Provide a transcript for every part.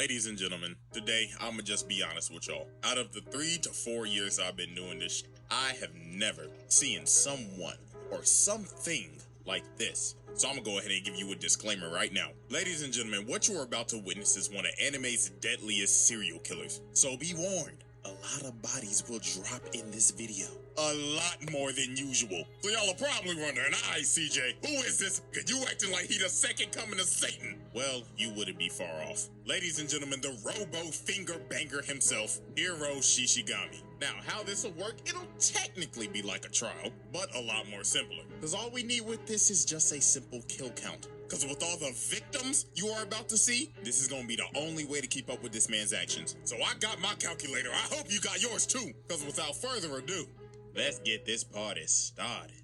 Ladies and gentlemen, today I'ma just be honest with y'all. Out of the 3 to 4 years I've been doing this, I have never seen someone or something like this. So I'm gonna go ahead and give you a disclaimer right now. Ladies and gentlemen, what you are about to witness is one of anime's deadliest serial killers. So be warned, a lot of bodies will drop in this video. A lot more than usual. So y'all are probably wondering, alright CJ, who is this? You acting like he the second coming of Satan. Well, you wouldn't be far off. Ladies and gentlemen, the robo finger banger himself, Hiro Shishigami. Now, how this will work, it'll technically be like a trial, but a lot more simpler. Because all we need with this is just a simple kill count. Because with all the victims you are about to see, this is going to be the only way to keep up with this man's actions. So I got my calculator. I hope you got yours too. Because without further ado, let's get this party started.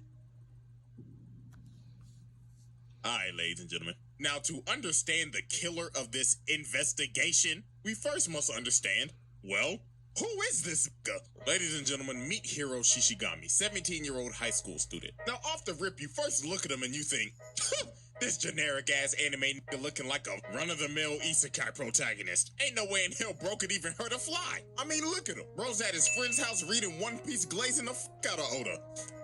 Alright, ladies and gentlemen. Now, to understand the killer of this investigation, we first must understand, well, who is this nigga? Ladies and gentlemen, meet Hiro Shishigami, 17-year-old high school student. Now, off the rip, you first look at him and you think, this generic-ass anime nigga looking like a run-of-the-mill isekai protagonist. Ain't no way in hell bro could even hurt a fly. I mean, look at him. Bro's at his friend's house reading One Piece, glazing the fuck out of Oda.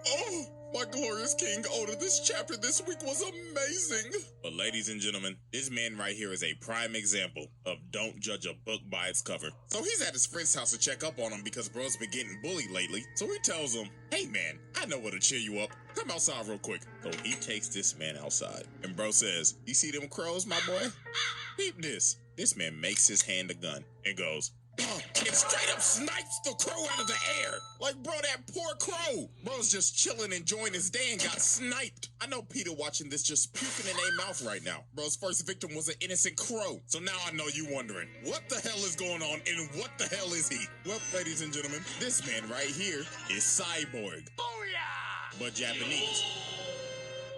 Oh, my glorious King Oda, this chapter this week was amazing. But ladies and gentlemen, this man right here is a prime example of don't judge a book by its cover. So he's at his friend's house to check up on him because bro's been getting bullied lately. So he tells him, hey man, I know what'll cheer you up. Come outside real quick. So he takes this man outside. And bro says, you see them crows, my boy? Peep this. This man makes his hand a gun and goes, and straight up snipes the crow out of the air. Like, bro, that poor crow. Bro's just chilling, enjoying his day and got sniped. I know Peter watching this just puking in their mouth right now. Bro's first victim was an innocent crow. So now I know you wondering, what the hell is going on and what the hell is he? Well, ladies and gentlemen, this man right here is Cyborg. Booyah! But Japanese.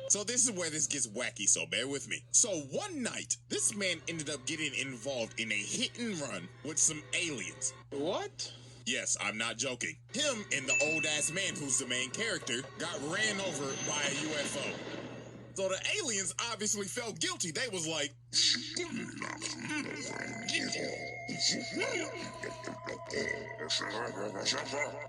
So this is where this gets wacky, so bear with me. So one night, this man ended up getting involved in a hit and run with some aliens. What? Yes, I'm not joking. Him and the old-ass man who's the main character got ran over by a UFO. So the aliens obviously felt guilty. They was like,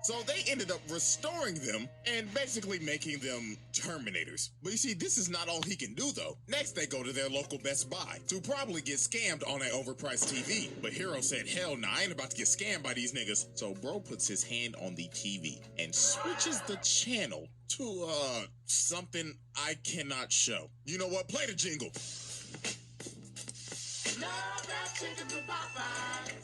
so they ended up restoring them and basically making them Terminators. But you see, this is not all he can do though. Next, they go to their local Best Buy to probably get scammed on an overpriced TV. But Hiro said, hell nah, I ain't about to get scammed by these niggas. So bro puts his hand on the TV and switches the channel to, something I cannot show. You know what? Play the jingle.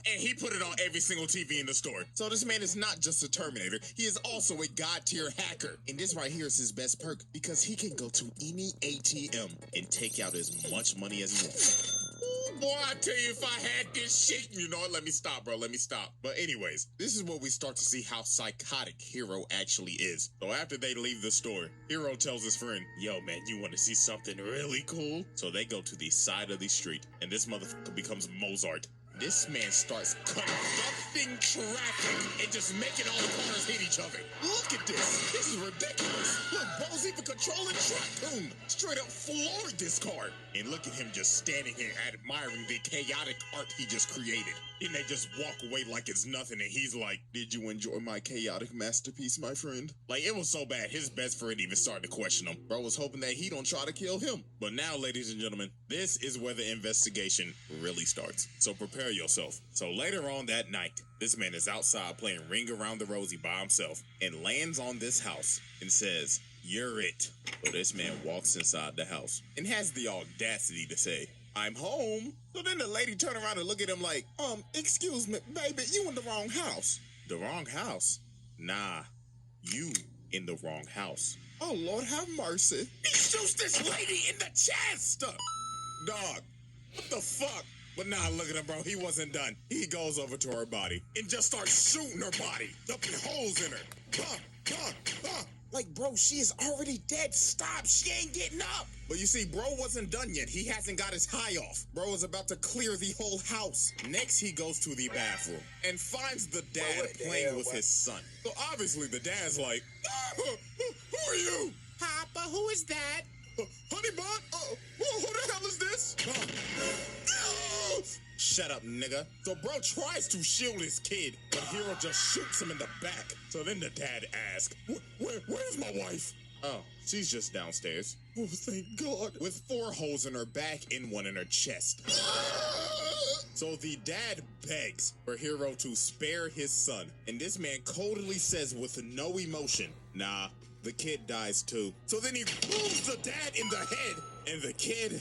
And he put it on every single TV in the store. So this man is not just a Terminator, he is also a god-tier hacker. And this right here is his best perk, because he can go to any ATM and take out as much money as he wants. Ooh, boy, I tell you, if I had this shit, you know what? Let me stop, bro. Let me stop. But anyways, this is where we start to see how psychotic Hiro actually is. So after they leave the store, Hiro tells his friend, yo, man, you want to see something really cool? So they go to the side of the street, and this motherfucker becomes Mozart. This man starts conducting traffic and just making all the cars hit each other. Look at this. This is ridiculous. Look, bro's even controlling Track. Straight up floored this car. And look at him just standing here admiring the chaotic art he just created. And they just walk away like it's nothing. And he's like, did you enjoy my chaotic masterpiece, my friend? Like, it was so bad, his best friend even started to question him. Bro was hoping that he don't try to kill him. But now, ladies and gentlemen, this is where the investigation really starts. So prepare yourself. So later on that night, this man is outside playing Ring Around the Rosie by himself and lands on this house and says, you're it. So this man walks inside the house and has the audacity to say, I'm home. So then the lady turned around and looked at him like, excuse me, baby, you in the wrong house. The wrong house? Nah, you in the wrong house. Oh, Lord have mercy. He shoots this lady in the chest. Dog, what the fuck? But nah, look at him, bro. He wasn't done. He goes over to her body and just starts shooting her body, dumping holes in her. Like, bro, she is already dead. Stop. She ain't getting up. But you see, bro wasn't done yet. He hasn't got his high off. Bro is about to clear the whole house. Next, he goes to the bathroom and finds the dad playing with his son. So obviously, the dad's like, who are you? Papa, who is that? Honey bun? Who the hell is this? Shut up, nigga. So bro tries to shield his kid, but Hiro just shoots him in the back. So then the dad asks, where's my wife? Oh, she's just downstairs. Oh, thank God. With 4 holes in her back and 1 in her chest. So the dad begs for Hiro to spare his son. And this man coldly says with no emotion, nah, the kid dies too. So then he booms the dad in the head. And the kid,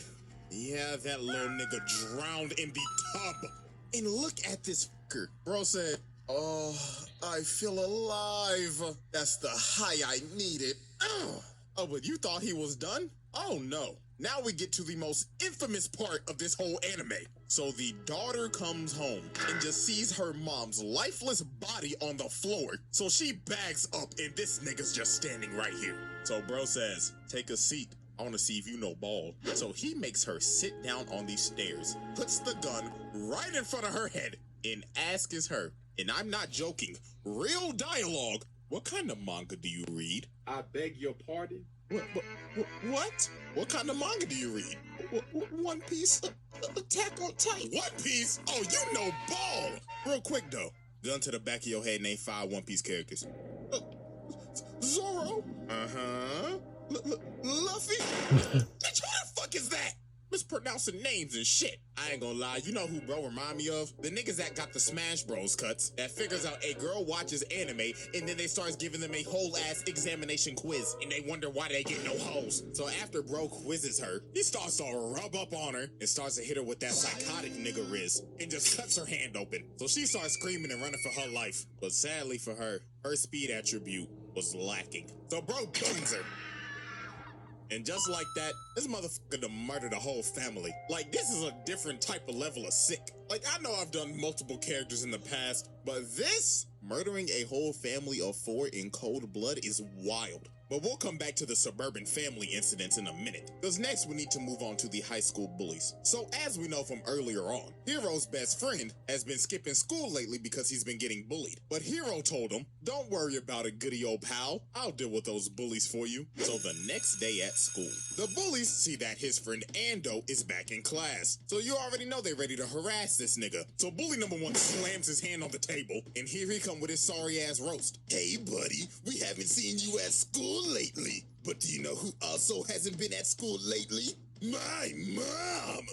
yeah, that little nigga drowned in the tub. And look at this fucker. Bro said, oh, I feel alive. That's the high I needed. Oh, but you thought he was done? Oh, no. Now we get to the most infamous part of this whole anime. So the daughter comes home and just sees her mom's lifeless body on the floor. So she bags up and this nigga's just standing right here. So bro says, take a seat. I want to see if you know ball. So he makes her sit down on these stairs, puts the gun right in front of her head, and asks her, and I'm not joking, real dialogue, what kind of manga do you read? I beg your pardon? What? What kind of manga do you read? One Piece? Attack on Titan. One Piece? Oh, you know ball! Real quick though, gun to the back of your head, name 5 One Piece characters. Zoro? Uh-huh. Luffy? Bitch, who the fuck is that? Mispronouncing names and shit. I ain't gonna lie, you know who bro remind me of? The niggas that got the Smash Bros cuts that figures out a girl watches anime and then they starts giving them a whole ass examination quiz and they wonder why they get no hoes. So after bro quizzes her, he starts to rub up on her and starts to hit her with that psychotic nigga Riz and just cuts her hand open. So she starts screaming and running for her life. But sadly for her, her speed attribute was lacking. So bro booms her. And just like that, this motherfucker done murdered the whole family. Like, this is a different type of level of sick. Like, I know I've done multiple characters in the past, but this, murdering a whole family of 4 in cold blood is wild. But we'll come back to the suburban family incidents in a minute, because next we need to move on to the high school bullies. So as we know from earlier on, Hiro's best friend has been skipping school lately because he's been getting bullied. But Hiro told him, don't worry about it, goody old pal. I'll deal with those bullies for you. So the next day at school, the bullies see that his friend Ando is back in class. So you already know they're ready to harass this nigga. So bully number 1 slams his hand on the table, and here he come with his sorry ass roast. Hey buddy, we haven't seen you at school lately, but do you know who also hasn't been at school lately? My mom!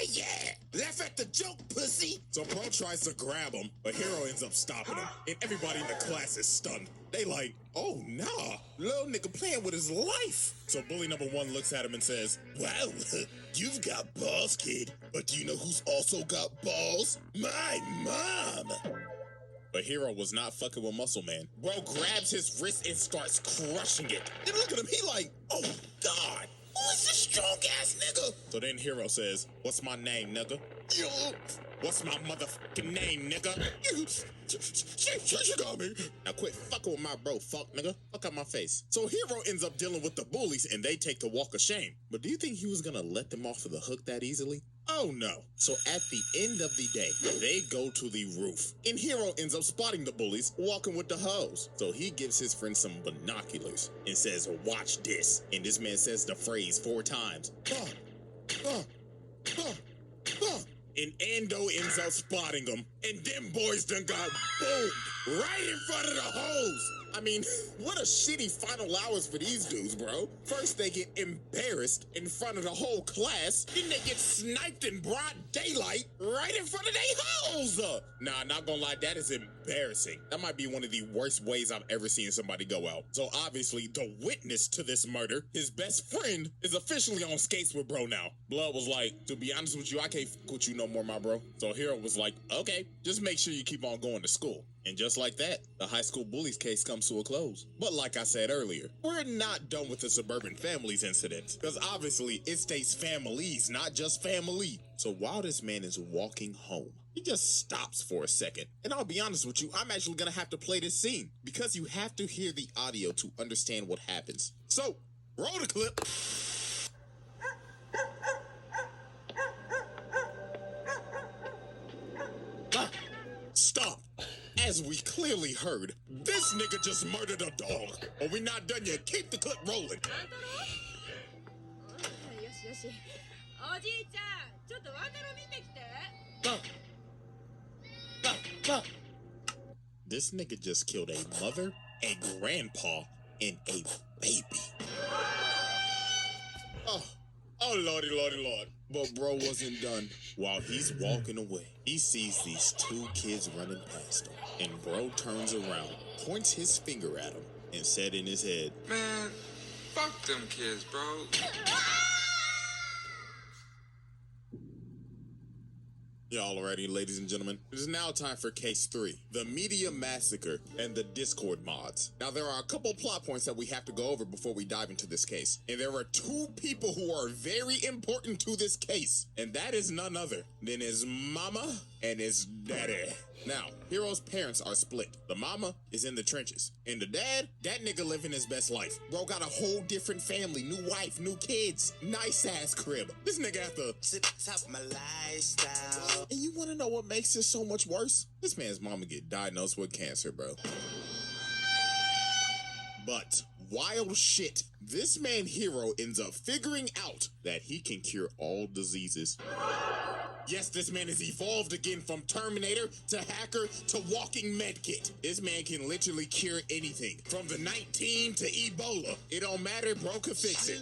Yeah! Laugh at the joke, pussy! So bro tries to grab him, but Hiro ends up stopping him, and everybody in the class is stunned. They like, oh nah, little nigga playing with his life. So bully number 1 looks at him and says, wow, you've got balls, kid, but do you know who's also got balls? My mom! But Hiro was not fucking with Muscle Man. Bro grabs his wrist and starts crushing it. And look at him, he like, oh God, who is this strong ass nigga? So then Hiro says, what's my name, nigga? What's my motherfucking name, nigga? Shishigami. Now quit fucking with my bro, fuck nigga. Fuck out my face. So Hiro ends up dealing with the bullies and they take the walk of shame. But do you think he was gonna let them off of the hook that easily? Oh no. So at the end of the day, they go to the roof. And Hiro ends up spotting the bullies walking with the hoes. So he gives his friend some binoculars and says, watch this. And this man says the phrase 4 times. And Ando ends up spotting them. And them boys done got boomed right in front of the hoes. I mean, what a shitty final hours for these dudes, bro. First, they get embarrassed in front of the whole class. Then they get sniped in broad daylight right in front of their hoes. Nah, not gonna lie, that is embarrassing. That might be one of the worst ways I've ever seen somebody go out. So obviously, the witness to this murder, his best friend, is officially on skates with bro now. Blood was like, to be honest with you, I can't fuck with you no more, my bro. So Hiro was like, okay, just make sure you keep on going to school. And just like that, the high school bullies case comes to a close. But like I said earlier, we're not done with the suburban families incident, because obviously it states families, not just family. So while this man is walking home, he just stops for a second. And I'll be honest with you, I'm actually gonna have to play this scene, because you have to hear the audio to understand what happens. So, roll the clip. Stop. As we clearly heard, this nigga just murdered a dog. But we're not done yet. Keep the clip rolling. おじいちゃん、ちょっとワンダロ見てきて。This nigga just killed a mother, a grandpa, and a baby. Oh, lordy, lord. But bro wasn't done. While he's walking away, he sees these two kids running past him. And bro turns around, points his finger at him, and said in his head, "Man, fuck them kids, bro." Y'all ready, ladies and gentlemen? It is now time for case 3, the media massacre and the Discord mods. Now, there are a couple plot points that we have to go over before we dive into this case. And there are 2 people who are very important to this case. And that is none other than his mama and his daddy. Now, Hiro's parents are split. The mama is in the trenches. And the dad, that nigga living his best life. Bro got a whole different family, new wife, new kids, nice ass crib. This nigga at the top of my lifestyle. And you wanna know what makes this so much worse? This man's mama get diagnosed with cancer, bro. But wild shit, this man Hiro ends up figuring out that he can cure all diseases. Yes, this man has evolved again from Terminator to hacker to walking medkit. This man can literally cure anything. From the 19 to Ebola. It don't matter, bro can fix it.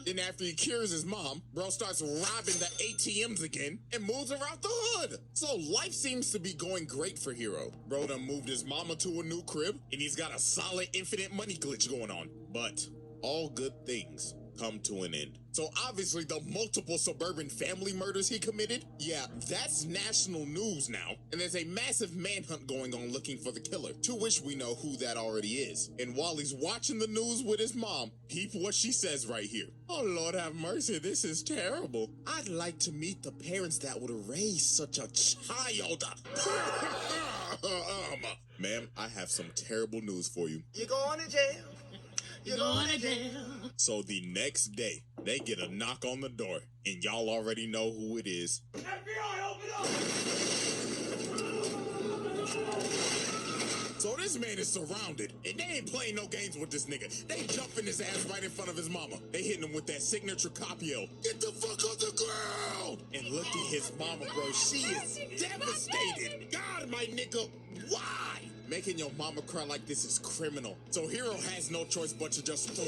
Then after he cures his mom, bro starts robbing the ATMs again and moves around the hood. So life seems to be going great for Hiro. Bro done moved his mama to a new crib and he's got a solid infinite money glitch going on. But all good things come to an end. So obviously the multiple suburban family murders he committed, yeah, that's national news now. And there's a massive manhunt going on looking for the killer, to which we know who that already is. And while he's watching the news with his mom, peep what she says right here. Oh, Lord have mercy, this is terrible. I'd like to meet the parents that would raise such a child. Ma'am, I have some terrible news for you. You're going to jail. You're going to jail. So the next day, they get a knock on the door, and y'all already know who it is. FBI, open up! So this man is surrounded, and they ain't playing no games with this nigga. They jumping his ass right in front of his mama. They hitting him with that signature cop yell, "Get the fuck on the ground!" And look at his mama, bro. She is devastated. God, my nigga, why? Making your mama cry like this is criminal. So Hiro has no choice but to just throw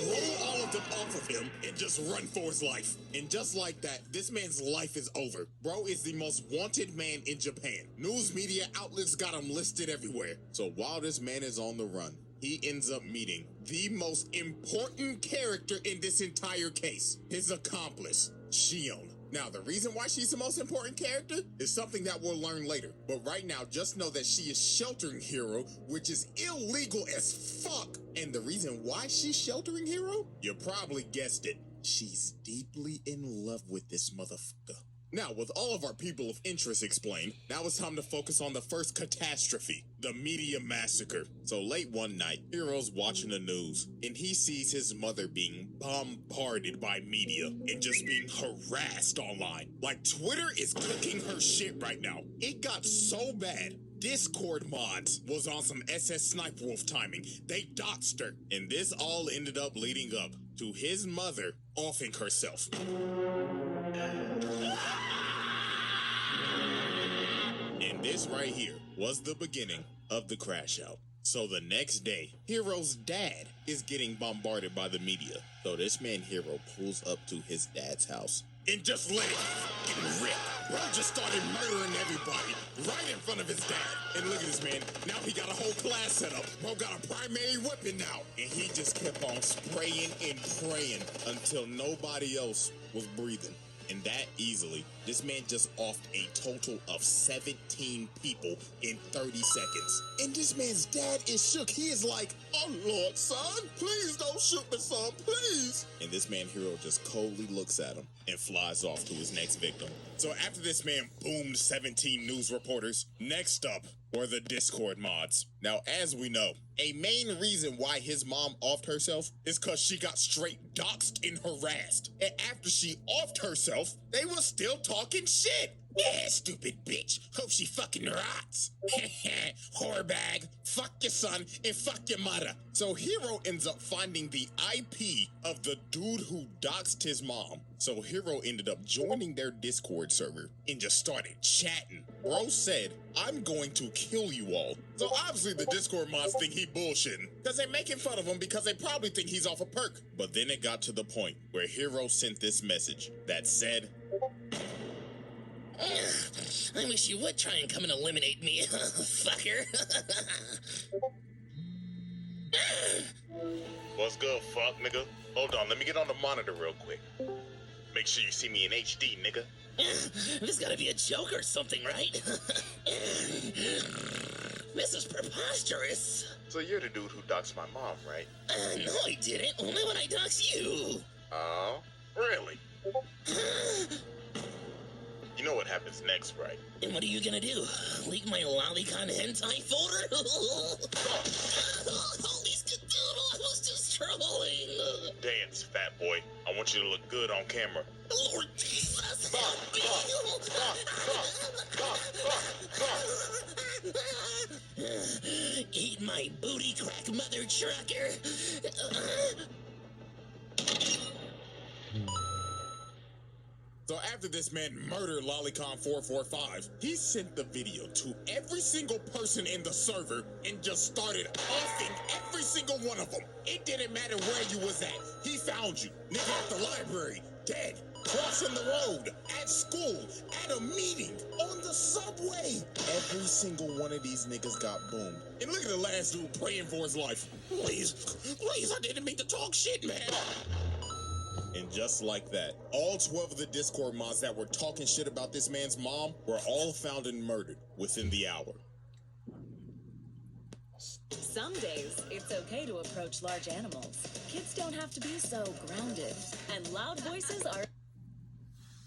all of them off of him and just run for his life. And just like that, this man's life is over. Bro is the most wanted man in Japan. News media outlets got him listed everywhere. So while this man is on the run, he ends up meeting the most important character in this entire case, his accomplice, Shion. Now, the reason why she's the most important character is something that we'll learn later. But right now, just know that she is sheltering Hiro, which is illegal as fuck. And the reason why she's sheltering Hiro? You probably guessed it. She's deeply in love with this motherfucker. Now, with all of our people of interest explained, now it's time to focus on the first catastrophe, the media massacre. So late one night, Hiro's watching the news, and he sees his mother being bombarded by media and just being harassed online. Like, Twitter is cooking her shit right now. It got so bad, Discord mods was on some SS Sniper Wolf timing. They doxed her, and this all ended up leading up to his mother offing herself. And this right here was the beginning of the crash out. So the next day, Hiro's dad is getting bombarded by the media. So this man Hiro pulls up to his dad's house and just let it fucking rip. Bro just started murdering everybody right in front of his dad. And look at this man. Now he got a whole class set up. Bro got a primary weapon now. And he just kept on spraying and praying until nobody else was breathing. And that easily, this man just offed a total of 17 people in 30 seconds. And this man's dad is shook. He is like, "Oh Lord, son, please don't shoot me, son, please." And this man Hiro just coldly looks at him and flies off to his next victim. So after this man boomed 17 news reporters, next up were the Discord mods. Now, as we know, a main reason why his mom offed herself is because she got straight doxxed and harassed. And after she offed herself, they were still talking shit. Yeah, stupid bitch. Hope she fucking rots. Whore bag. Fuck your son and fuck your mother. So Hiro ends up finding the IP of the dude who doxed his mom. So Hiro ended up joining their Discord server and just started chatting. Bro said, I'm going to kill you all. So obviously the Discord mods think he bullshitting, because they're making fun of him because they probably think he's off a perk. But then it got to the point where Hiro sent this message that said, I wish you would try and come and eliminate me, fucker. What's good, fuck, nigga? Hold on, let me get on the monitor real quick. Make sure you see me in HD, nigga. This gotta be a joke or something, right? This is preposterous. So you're the dude who doxed my mom, right? No, I didn't. Only when I doxed you. Oh, really? You know what happens next, right? And what are you gonna do? Leak my lolicon hentai folder? Holy skadoodle, I was just trolling. Dance, fat boy. I want you to look good on camera. Lord Jesus, help me. Eat my booty crack, mother trucker. So after this man murdered Lolicon445, he sent the video to every single person in the server and just started offing every single one of them. It didn't matter where you was at. He found you. Nigga at the library, dead, crossing the road, at school, at a meeting, on the subway. Every single one of these niggas got boomed. And look at the last dude praying for his life. Please, I didn't mean to talk shit, man. And just like that, all 12 of the Discord mods that were talking shit about this man's mom were all found and murdered within the hour. Some days, it's okay to approach large animals. Kids don't have to be so grounded. And loud voices are...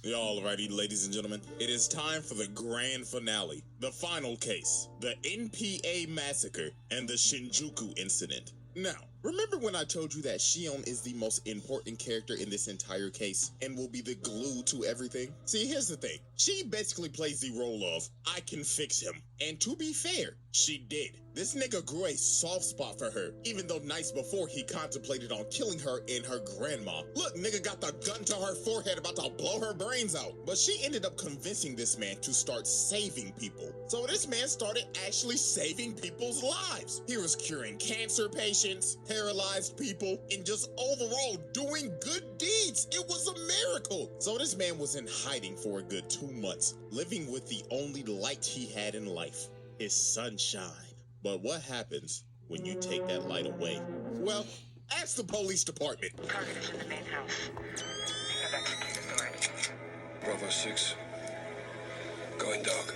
Alrighty, ladies and gentlemen, it is time for the grand finale. The final case, the NPA massacre and the Shinjuku incident. Now, remember when I told you that Shion is the most important character in this entire case and will be the glue to everything? See, here's the thing. She basically plays the role of, I can fix him. And to be fair, she did. This nigga grew a soft spot for her, even though nights before he contemplated on killing her and her grandma. Look, nigga got the gun to her forehead about to blow her brains out. But she ended up convincing this man to start saving people. So this man started actually saving people's lives. He was curing cancer patients, paralyzed people, and just overall doing good deeds. It was a miracle. So this man was in hiding for a good 2 months, living with the only light he had in life, his sunshine. But what happens when you take that light away? Well, ask the police department. Target is in the main house. They have executed already. Bravo 6. Going dark.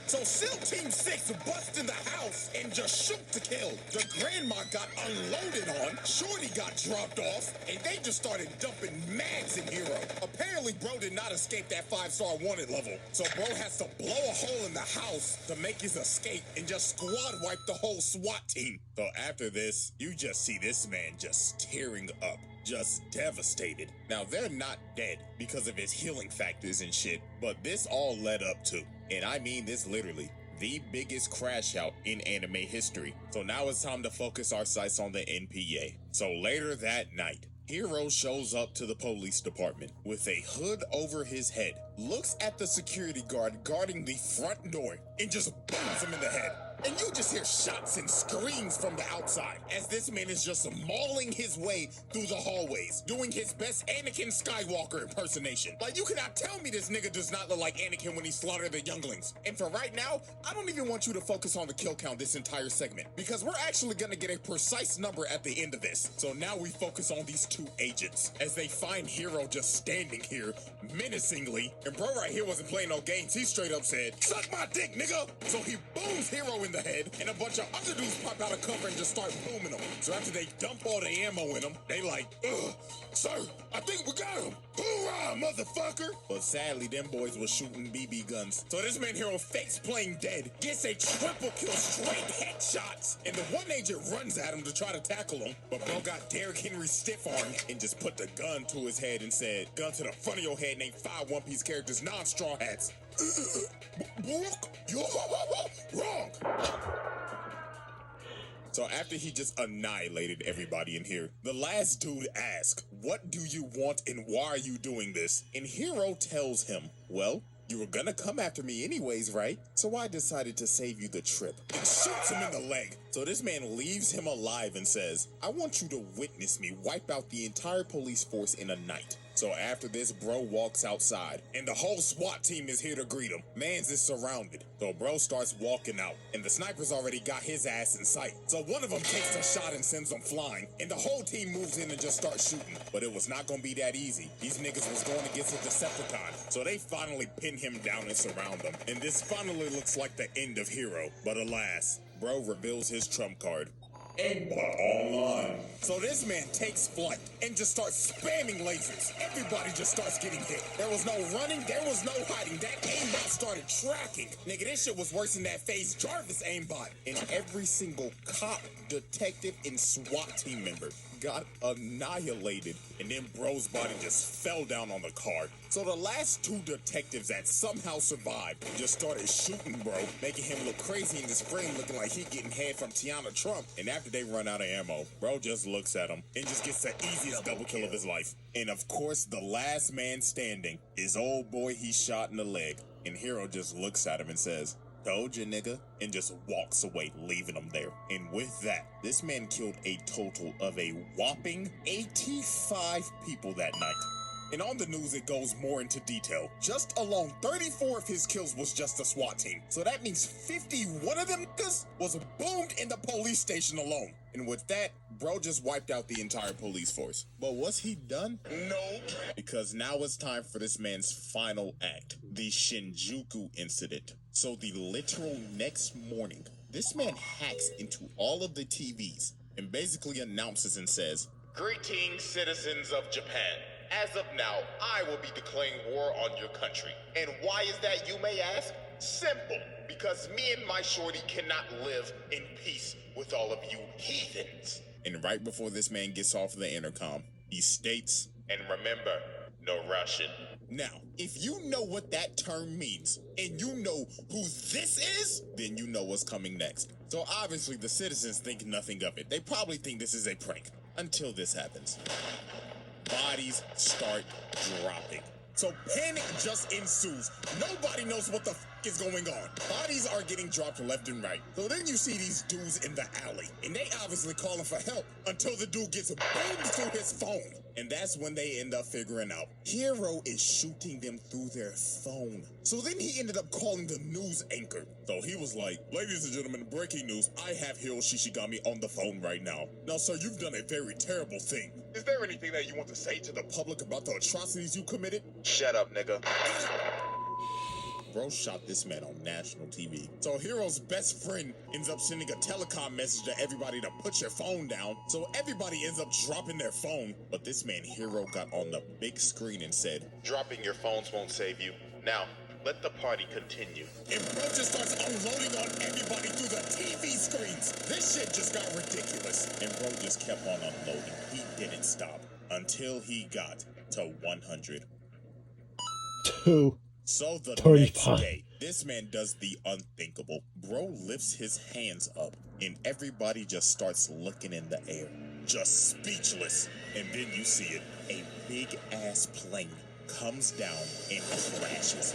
So SEAL Team 6 bust in the house and just shoot to kill. The grandma got unloaded on, Shorty got dropped off, and they just started dumping mags in Hiro. Apparently, bro did not escape that 5-star wanted level. So bro has to blow a hole in the house to make his escape and just squad wipe the whole SWAT team. So after this, you just see this man just tearing up. Just devastated. Now, they're not dead because of his healing factors and shit, but this all led up to, and I mean this literally, the biggest crash out in anime history. So now it's time to focus our sights on the NPA. So later that night, Hiro shows up to the police department with a hood over his head, looks at the security guard guarding the front door, and just booms him in the head. And you just hear shots and screams from the outside as this man is just mauling his way through the hallways, doing his best Anakin Skywalker impersonation. Like, you cannot tell me this nigga does not look like Anakin when he slaughtered the younglings. And for right now, I don't even want you to focus on the kill count this entire segment, because we're actually gonna get a precise number at the end of this. So now we focus on these two agents as they find Hiro just standing here menacingly. And bro right here wasn't playing no games. He straight up said, "Suck my dick, nigga!" So he booms Hiro in the head, and a bunch of other dudes pop out of cover and just start booming him. So after they dump all the ammo in him, they like, "Ugh, sir, I think we got him. Hoorah, motherfucker!" But sadly, them boys were shooting BB guns. So this man Hiro fakes playing dead, gets a triple kill, straight headshots, and the one agent runs at him to try to tackle him, but bro got Derrick Henry stiff arm and just put the gun to his head and said, "Gun to the front of your head, name 5 One Piece characters, non-straw hats." You're wrong. So after he just annihilated everybody in here, the last dude asks, "What do you want and why are you doing this?" And Hiro tells him, "Well, you were gonna come after me anyways, right? So I decided to save you the trip." And shoots him in the leg. So this man leaves him alive and says, "I want you to witness me wipe out the entire police force in a night." So after this, bro walks outside, and the whole SWAT team is here to greet him. Mans is surrounded. So bro starts walking out, and the sniper's already got his ass in sight. So one of them takes a shot and sends him flying, and the whole team moves in and just starts shooting. But it was not gonna be that easy. These niggas was going against a Decepticon, so they finally pin him down and surround him. And this finally looks like the end of Hiro. But alas, bro reveals his trump card. Aimbot online. So this man takes flight and just starts spamming lasers. Everybody just starts getting hit. There was no running, there was no hiding. That aimbot started tracking. Nigga, this shit was worse than that Phase Jarvis aimbot. And every single cop, detective, and SWAT team member got annihilated. And then bro's body just fell down on the car. So the last two detectives that somehow survived just started shooting bro, making him look crazy in the screen, looking like he getting head from Tiana Trump. And after they run out of ammo, bro just looks at him and just gets the easiest double kill of his life. And of course, the last man standing is old boy he shot in the leg. And Hiro just looks at him and says, "Told you, nigga," and just walks away, leaving him there. And with that, this man killed a total of a whopping 85 people that night. And on the news, it goes more into detail. Just alone, 34 of his kills was just the SWAT team. So that means 51 of them niggas was boomed in the police station alone. And with that, bro just wiped out the entire police force. But was he done? No. Because now it's time for this man's final act, the Shinjuku incident. So the literal next morning, this man hacks into all of the TVs and basically announces and says, "Greetings, citizens of Japan. As of now, I will be declaring war on your country. And why is that, you may ask? Simple. Because me and my shorty cannot live in peace with all of you heathens." And right before this man gets off the intercom, he states, "And remember, no Russian." Now, if you know what that term means, and you know who this is, then you know what's coming next. So obviously the citizens think nothing of it. They probably think this is a prank, until this happens. Bodies start dropping. So panic just ensues. Nobody knows what the is going on. Bodies are getting dropped left and right. So then you see these dudes in the alley, and they obviously calling for help until the dude gets boomed through his phone. And that's when they end up figuring out Hiro is shooting them through their phone. So then he ended up calling the news anchor. So he was like, "Ladies and gentlemen, breaking news. I have Hiro Shishigami on the phone right now. Now, sir, you've done a very terrible thing. Is there anything that you want to say to the public about the atrocities you committed?" "Shut up, nigga." Bro shot this man on national TV. So Hiro's best friend ends up sending a telecom message to everybody to put your phone down. So everybody ends up dropping their phone. But this man Hiro got on the big screen and said, "Dropping your phones won't save you. Now, let the party continue." And bro just starts unloading on everybody through the TV screens. This shit just got ridiculous. And bro just kept on unloading. He didn't stop until he got to 100. So the next day, this man does the unthinkable. Bro lifts his hands up, and everybody just starts looking in the air, just speechless. And then you see it. A big-ass plane comes down and crashes.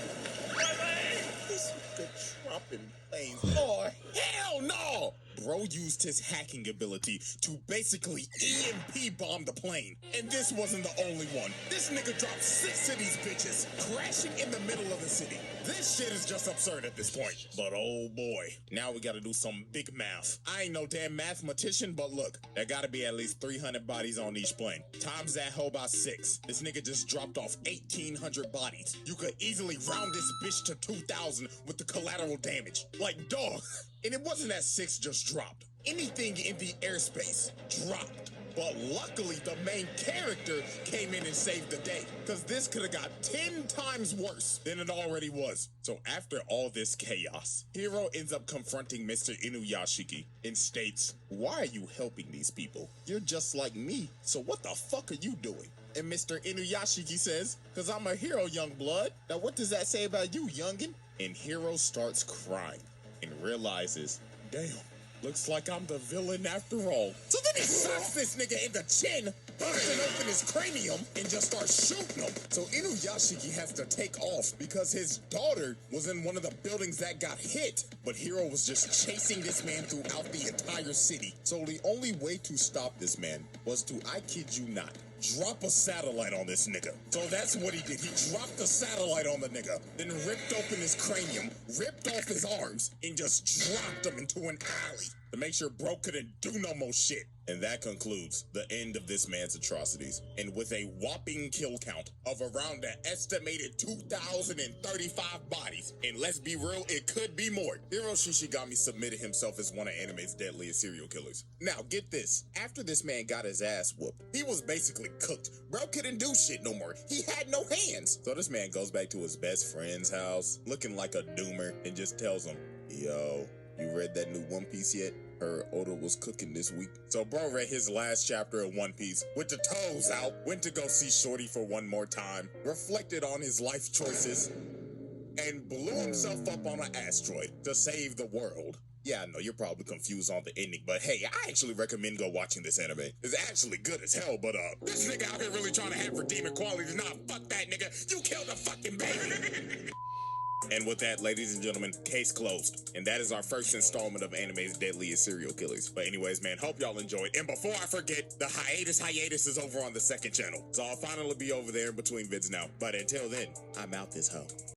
This good dropping planes. Oh, hell no! Bro used his hacking ability to basically EMP bomb the plane. And this wasn't the only one. This nigga dropped 6 of these bitches, crashing in the middle of the city. This shit is just absurd at this point. But oh boy, now we gotta do some big math. I ain't no damn mathematician, but look, there gotta be at least 300 bodies on each plane. Times that hoe by 6. This nigga just dropped off 1,800 bodies. You could easily round this bitch to 2,000 with the collateral damage. Like, dog. And it wasn't that 6 just dropped. Anything in the airspace dropped. But luckily, the main character came in and saved the day, because this could have got 10 times worse than it already was. So after all this chaos, Hiro ends up confronting Mr. Inuyashiki and states, "Why are you helping these people? You're just like me, so what the fuck are you doing?" And Mr. Inuyashiki says, "Cause I'm a hero, young blood. Now what does that say about you, youngin?" And Hiro starts crying and realizes, damn, looks like I'm the villain after all. So then he slaps this nigga in the chin, busting open his cranium, and just starts shooting him. So Inuyashiki has to take off because his daughter was in one of the buildings that got hit. But Hiro was just chasing this man throughout the entire city. So the only way to stop this man was to, I kid you not, drop a satellite on this nigga. So that's what he did. He dropped the satellite on the nigga, then ripped open his cranium, ripped off his arms, and just dropped him into an alley to make sure bro couldn't do no more shit. And that concludes the end of this man's atrocities. And with a whopping kill count of around an estimated 2,035 bodies, and let's be real, it could be more, Hiro Shishigami submitted himself as one of anime's deadliest serial killers. Now, get this. After this man got his ass whooped, he was basically cooked. Bro couldn't do shit no more. He had no hands. So this man goes back to his best friend's house, looking like a doomer, and just tells him, "Yo, you read that new One Piece yet? Her Oda was cooking this week." So bro read his last chapter of One Piece with the toes out, went to go see Shorty for one more time, reflected on his life choices, and blew himself up on an asteroid to save the world. Yeah, I know you're probably confused on the ending, but hey, I actually recommend go watching this anime. It's actually good as hell, but this nigga out here really trying to have redeeming qualities. Nah, fuck that nigga. You killed a fucking baby. And with that, ladies and gentlemen, case closed. And that is our first installment of anime's deadliest serial killers. But anyways, man, hope y'all enjoyed. And before I forget, the hiatus is over on the second channel. So I'll finally be over there in between vids now. But until then, I'm out this hoe.